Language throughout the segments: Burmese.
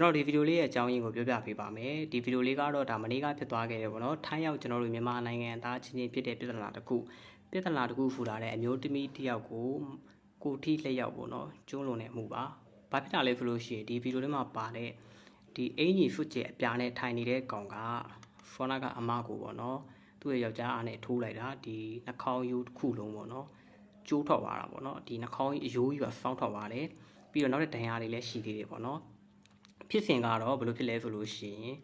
ကျွန်တော်ဒီဗီဒီယိုလေးရဲ့အကြောင်းရင်းကိုပြောပြပေးပါမယ်ဒီဗီဒီယိုလေးကတော့ဒါမနေ့ကဖြစ်သွားခဲ့တယ်ပေါ့နော်ထိုင်းရောက်ကျွန်တော်တို့မြန်မာနိုင်ငံသားချင်းချင်းဖြစ်တဲ့ပြဿနာတစ်ခုဖူလာတဲ့အမျိုးသမီးတစ်ယောက်ကိုထိလျှောက်ပေါ့နော်ကျုံးလွန်နေမှုပါဘာဖြစ်တာလဲဆိုလို့ရှိရင်ဒီဗီဒီယိုလေးမှာပါတဲ့ဒီအင်ကြီးစွတ်ကျဲအပြားနဲ့ထိုင်နေတဲ့ကောင်ကဖောနာကအမကိုပေါ့နော်သူ့ရဲ့ယောက်ျားအားနဲ့ထိုးလိုက်တာဒီနှာခေါင်းရိုးတစ်ခုလုံးပေါ့နော်ကျိုးထွက်သွားတာပေါ့နော်ဒီနှာခေါင်းအရိုးကြီးကစောင်းထွက်သွားတယ်ပြီးတော့နောက်တဲ့ဒဏ်ရာတွေလည်းရှိသေးတယ်ပေါ့နော်ဖြစ်စဉ်ကတော့ဘယ်လိုဖြစ်လဲဆိုလို့ရှိရင်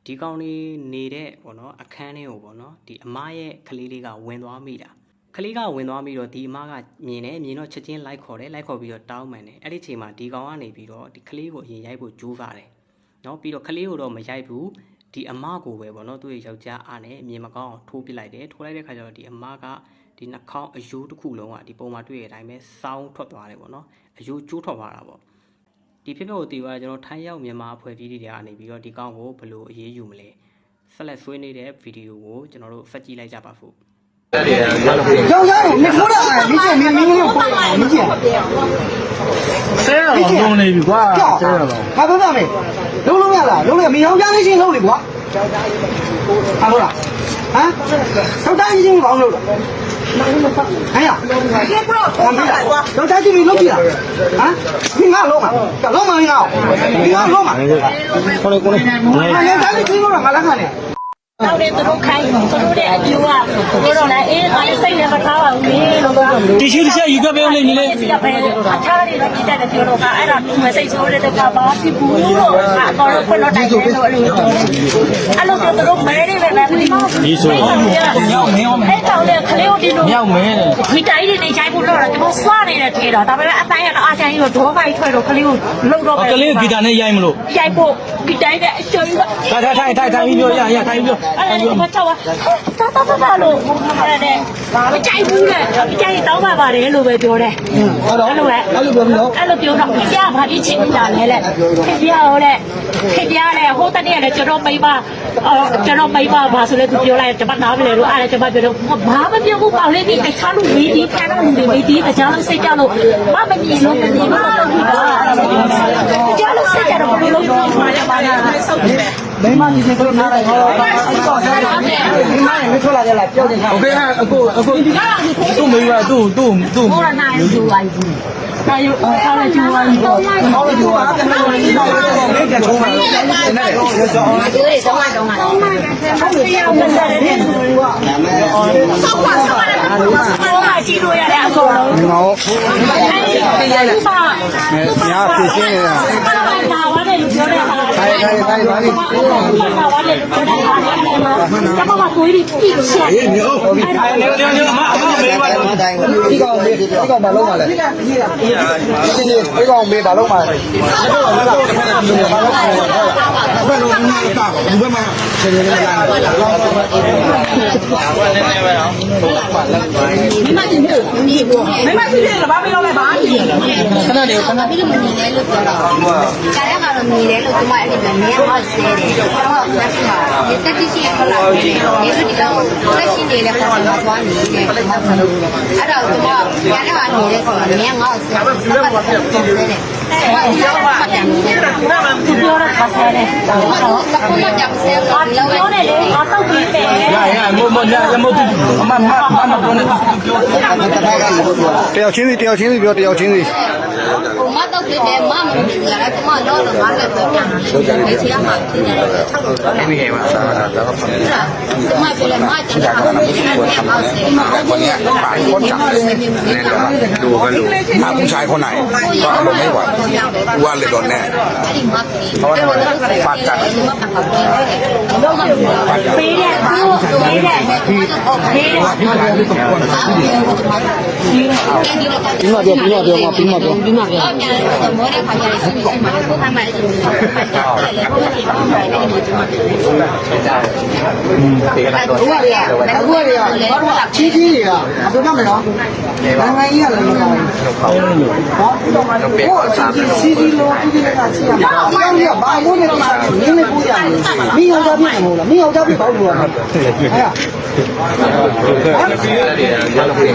ဒီကောင်လေးနေတဲ့ပေါ့နော်အခန်းထဲကိုပေါ့နော်ဒီအမရဲ့ကလေးလေးကဝင်သွားမိတာကလေးကဝင်သွားပြီးတော့ဒီအမကမြင်တော့ချက်ချင်းလိုက်ခေါ်ပြီးတော့တောင်းပန်တယ်အဲ့ဒီချိန်မှာဒီကောင်ကနေပြီးတော့ဒီကလေးကိုအရင်ရိုက်ဖို့ကြိုးစားတယ်နော်ပြီးတော့ကလေးကိုတော့မရိုက်ဘူးဒီအမကိုပဲပေါ့နော်သူ့ရဲ့ယောက်ျားအားနဲ့အမြင်မကောင်းအောင်ထိုးပစ်လိုက်တယ်ထိုးလိုက်တဲ့ခါကျတော့ဒီအမကဒီနှာခေါင်းအယိုးတစ်ခုလုံးကဒီပုံမှာတွေ့ရတဲ့အတိုင်းပဲစောင်းထွက်သွားတယ်ပေါ့နော်အယိုးကျိုးထွက်သွားတာပေါ့ဒီဖြစ်ဖြစ်ကိုတည်သွားကျွန်တော်ထိုင်းရောက်မြန်မာအဖွဲ့အစည်းတွေကနေပြီးတော့ဒီကောင်ကိုဘယ်လိုအရေးယူမလဲဆက်လက်ဆွေးနေတဲ့ဗီဒီယိုကိုကျွန်တော်တို့ဖတ်ကြည့်လိုက်ကြပါစို့ယောက်ျားကိုမခိုးတာမိကျမင်းကိုပို့မိကျဆဲရတော့လုံးနေပြီကွာဆဲရတော့ငါပြောပြမယ်လုံးရလားလုံးရမယောက်ျားလေးချင်းလုံးလေကွာဟာလို့လားဟမ်သောက်တိုင်းချင်းဘာလို့လို့ဟဲ့ရကေဘရောတော့တာကြည့်ပြီးလုပ်ကြည့်လားဟမ်ဒီငါလုံးမှာလုံးမင်းငါဒီငါလုံးမှာခေါ်လေကိုလေအဲ့ဒါလေးကြည့်လို့ငါလက်ခံနေတော့တဲ့သူတို့ခိုင်းသူတို့တဲ့အကျိုးကတို့တော့လည်းအေးငါလည်းစိတ်နဲ့မထားပါဘူးလေလို့ပြောတီရှူတစ်ချက်ယူခဲ့ပေးဦးလေညီလေးစီကပဲအခြားတွေတော့ကြည့်တဲ့ပြောတော့ကအဲ့ဒါသူမစိတ်ဆိုးတဲ့ကဘာဖြစ်ဘူးလို့အတော်တော့ခွလို့တိုင်တယ်လို့အဲ့လိုသူတို့မဲနေပဲမသိဘူးဒီဆိုမြောက်မင်းအဲ့တော့လေခလေးတို့ဒီလိုမြောက်မင်းဒီတိုင်းနေချိုင်းဖို့တော့ကျွန်တော်စွာနေတဲ့ထေတော့ဒါပေမဲ့အတိုင်းကတော့အားချိုင်းတော့ဒေါဖိုက်ထွက်တော့ခလေးကိုလုံတော့ကလေးဂီတာနဲ့ရိုက်မလို့ရိုက်ဖို့ဒီတိုင်းတဲ့အကျိုးကထိုင်ပြီးပြောရထိုင်ပြီးပြောအဲ့ဒါမတော့တာလို့အဲ့ဒါမကြိုက်ဘူးလေမကြိုက်တောင်းပါပါတယ်လို့ပဲပြောတယ်ဟုတ်တော့အဲ့လိုပြောပြီးတော့အဲ့လိုပြောတော့ပြဘာဖြစ်ချင်တာလဲလေခင်ဗျာဟိုလေခင်ဗျာလေဟိုတနေ့လည်းကျွန်တော်မိဘဘာဆိုလဲသူပြောလိုက်တပတ်နားမလဲလို့အဲ့ဒါကျွန်မပြောတော့ဘာမပြောဘူးပေါ့လေဒီအခါလို့ဝေးဒီခါတော့လူတွေဝေးဒီအကြောင်းစိတ်ကြလို့မမမြင်လို့မမြင်ဘူးလို့အကြောင်းစိတ်ကြတော့ဘယ်လိုလုပ်မှာလဲဆောက်တယ်မိမကြီးစိတ်ကနားလိုက်ဟောအဲ့တော့မိမရဲ့မထွက်လာကြလားပြောတယ်โอเคအခုသူ့မိဘသူ့ဟိုကနိုင်ယူပါဘူးနာယူအားလည်းကျူပါဘူးဟောပြောတာကလည်းမင်းကထုံးပါလို့နေတယ်ဒီတော့တော့တရားမစားတဲ့သူကဆောက်ပါကြည့်လို့ရတယ်အကုန်လုံးငေါတရားလို့ပါညာဖြစ်ရှင်းနေတာပါဝါတယ်လို့ပြောတယ်ပါထိုင်ပါလိပါဝါတယ်လို့ပြောတယ်ကျမကကိုကြီးကြည့်လို့ရှိရင်ညို့နေအမမေးပါတော့ဒီကောင်မလုံးပါလေဒီကောင်မေးပါလုံးပါလေဘယ်လိုမျိုးတာဘူးဘယ်မှာဆင်းနေလဲလားဘာလို့လဲပဲတော့မမကြီးတို့ညီကိုမမကြီးလည်းဘာပြောလဲဘာကြီးခဏလေးခဏပြီးတော့မနေလဲလို့ပြောတာကြားရမှာတော့နေတယ်လို့ကျမအဲ့ဒီမင်းမောက်ဆဲတယ်ကျွန်တော်ကလက်ရှိမှာတက်တိရှိရလာတယ်ဒီလိုဒီကောင်လက်ရှိနေလဲပေါ်မှာသွားနေတယ်အဲ့တော့ကျွန်မကြားရမှာနေတဲ့ကောင်မင်းငေါ့ဆဲတယ်ဆက်ပါတော့ဆဲတယ်ဘာပြောမှပြန်နေတယ်သူပြောတော့ပါဆဲတယ်တော့ဘာကြောင့်ဆဲလဲပြောတယ်လေငါတော့ပြီးတယ်ရမမပြောနေပြောတယောက်ချင်းစီပြောတယောက်ချင်းစီမတော့ပြီးတယ်မမမြင်ကြလားကျမတော့ငါလည်းပြောပြတယ်ဒီချာမှာရှင်းရတယ်6လို့ပြောတယ်ဒီကေမှာစားတာတော့ကျမပြောလဲမကျန်တာဘာလို့ဒီနေ့အောက်ဆဲမှာคนเนี้ยปากคนจับดูก็รู้ถ้าผู้ชายคนไหนก็อารมณ์ไม่ไหวกูว่าเลยโดนแน่เพราะว่าปากกัดပေးတယ်ပြီးမှပြောမောတဲ့ခါကျရင်ရှိမှာကိုခိုင်းမှလည်းဒီအခုကချီးကြီးတွေကပြောပြမယ်နော်နိုင်ငံကြီးကလည်းမကောင်းဘူးဟောချီးကြီးလို့ဒီကချီးရမှာအမေကဘာမို့နေတော့မင်းလည်းပူရတယ်မင်းယောက်ျားပြည့်မဟုတ်လားမင်းယောက်ျားပြည့်ပေါ့လို့ဟဲ့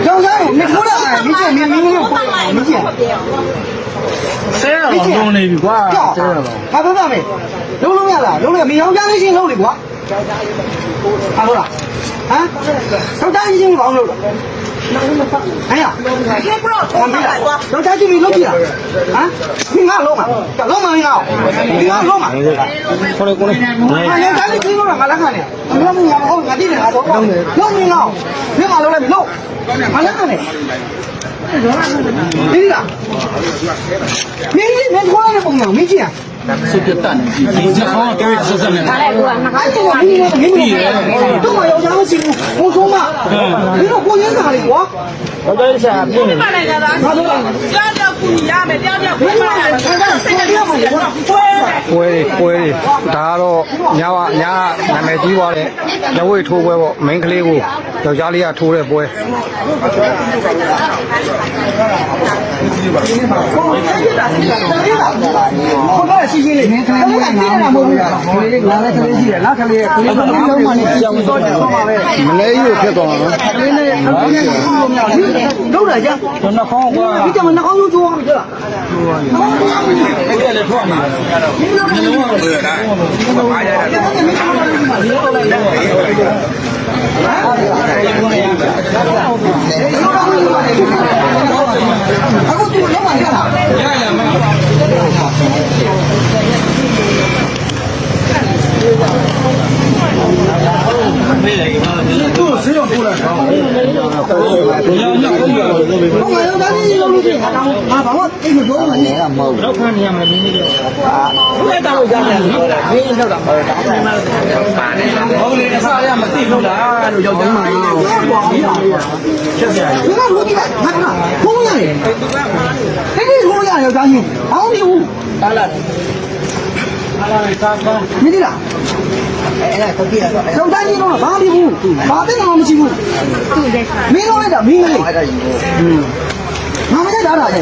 ယောက်ျားကိုမခိုးတာမင်းကိုပို့မိကျ လုံးနေပြီကွာဟာပြောပါမယ်လုံးလုံးရလားလုံးလုံးမရောကြလေးချင်းလုံးလေကွာဟာလို့လားဟမ်စောက်တိုင်းချင်းဘာလို့လို့哎呀，我没来，老家就没弄起来，啊，你看弄嘛，弄嘛你看，你看弄嘛，过来过来，啊，人家你听过了，俺来看的，你看你看我俺弟弟俺都弄没弄，你看弄来没弄，俺来看的，你这个，你出来的朋友没见。是个蛋，你这好给吃什么？哎，这么有良心，我说嘛，你说过年啥的我？我这是啥？你买那个的？他说，两条裤一样的，两条裤买的，ပွဲဒါကတော့ညာနာမည်ကြီးသွားတဲ့လက်ဝဲထိုးပွဲပေါ့မိန်းကလေးကိုယောက်ျားလေးကထိုးတဲ့ပွဲ 我刚才细心的，我看别人不会，拿来可能是拿可能，我们小时候说嘛呗， မလဲကြီးကိုဖြစ်သွားမှာနော် 都在家，那好过，你怎么那好有做没得？我也来做嘛， เบื่อได้มาใหญ่ได้ 我做老板干了。都使用出来，我买有咱这有路线，啊，把我这个做了你，老看你们明天我也打回家去，明天就打。我们啥呀？没地方打，就叫人嘛。你看我这个，看看，同样的，这个同样要相信，好礼物。当然。你这个。小单你弄了八里户，八百多没几户，没弄来的，没弄来。俺们在哪打的？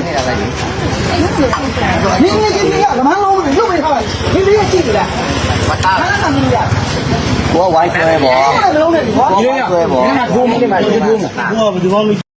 你这呀，干嘛弄的？又没他，你这也进去了？他那干什么的？我玩衰不？我弄的，我。我玩衰不？